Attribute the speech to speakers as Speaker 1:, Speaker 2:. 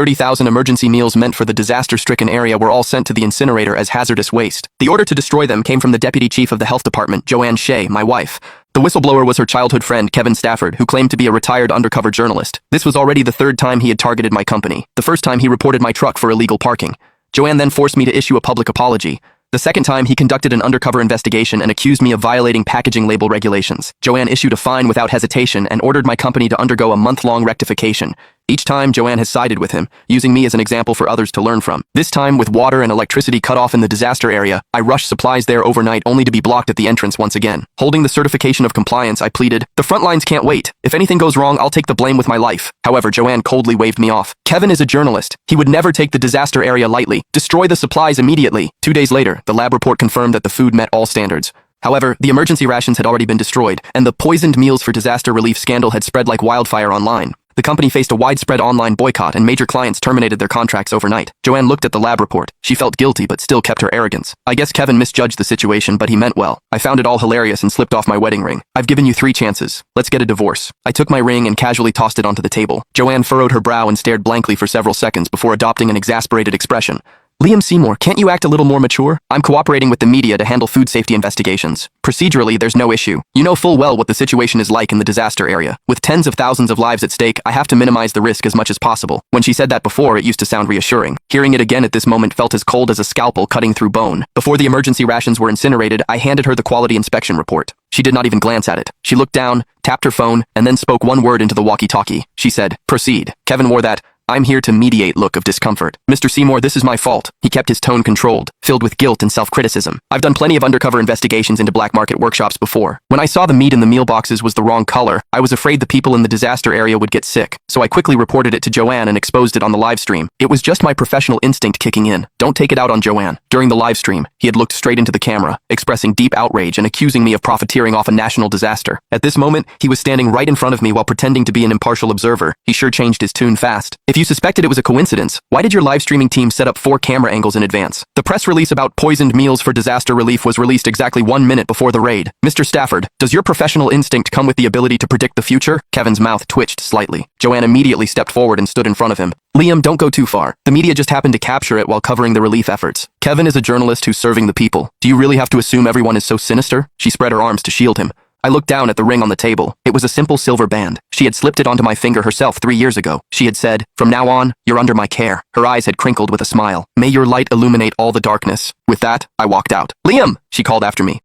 Speaker 1: 30,000 emergency meals meant for the disaster-stricken area were all sent to the incinerator as hazardous waste. The order to destroy them came from the deputy chief of the health department, Joanne Shea, my wife. The whistleblower was her childhood friend, Kevin Stafford, who claimed to be a retired undercover journalist. This was already the third time he had targeted my company. The first time he reported my truck for illegal parking. Joanne then forced me to issue a public apology. The second time, he conducted an undercover investigation and accused me of violating packaging label regulations. Joanne issued a fine without hesitation and ordered my company to undergo a month-long rectification. Each time, Joanne has sided with him, using me as an example for others to learn from. This time, with water and electricity cut off in the disaster area, I rushed supplies there overnight only to be blocked at the entrance once again. Holding the certification of compliance, I pleaded, "The front lines can't wait. If anything goes wrong, I'll take the blame with my life." However, Joanne coldly waved me off. Kevin is a journalist. He would never take the disaster area lightly. Destroy the supplies immediately. 2 days later, the lab report confirmed that the food met all standards. However, the emergency rations had already been destroyed, and the poisoned meals for disaster relief scandal had spread like wildfire online. The company faced a widespread online boycott and major clients terminated their contracts overnight. Joanne looked at the lab report. She felt guilty but still kept her arrogance. I guess Kevin misjudged the situation, but he meant well. I found it all hilarious and slipped off my wedding ring. "I've given you 3 chances. Let's get a divorce." I took my ring and casually tossed it onto the table. Joanne furrowed her brow and stared blankly for several seconds before adopting an exasperated expression. "Liam Seymour, can't you act a little more mature? I'm cooperating with the media to handle food safety investigations. Procedurally, there's no issue. You know full well what the situation is like in the disaster area. With tens of thousands of lives at stake, I have to minimize the risk as much as possible." When she said that before, it used to sound reassuring. Hearing it again at this moment felt as cold as a scalpel cutting through bone. Before the emergency rations were incinerated, I handed her the quality inspection report. She did not even glance at it. She looked down, tapped her phone, and then spoke one word into the walkie-talkie. She said, "Proceed." Kevin wore that "I'm here to mediate" look of discomfort. "Mr. Seymour, this is my fault." He kept his tone controlled, filled with guilt and self-criticism. "I've done plenty of undercover investigations into black market workshops before. When I saw the meat in the meal boxes was the wrong color, I was afraid the people in the disaster area would get sick. So I quickly reported it to Joanne and exposed it on the live stream. It was just my professional instinct kicking in. Don't take it out on Joanne." During the live stream, he had looked straight into the camera, expressing deep outrage and accusing me of profiteering off a national disaster. At this moment, he was standing right in front of me while pretending to be an impartial observer. He sure changed his tune fast. "If you suspected it was a coincidence, why did your live streaming team set up 4 camera angles in advance? The press release about poisoned meals for disaster relief was released exactly 1 minute before the raid. Mr. Stafford, does your professional instinct come with the ability to predict the future?" Kevin's mouth twitched slightly. Joanne immediately stepped forward and stood in front of him. "Liam, don't go too far. The media just happened to capture it while covering the relief efforts. Kevin is a journalist who's serving the people. Do you really have to assume everyone is so sinister?" She spread her arms to shield him. I looked down at the ring on the table. It was a simple silver band. She had slipped it onto my finger herself 3 years ago. She had said, "From now on, you're under my care." Her eyes had crinkled with a smile. "May your light illuminate all the darkness." With that, I walked out. "Liam!" she called after me.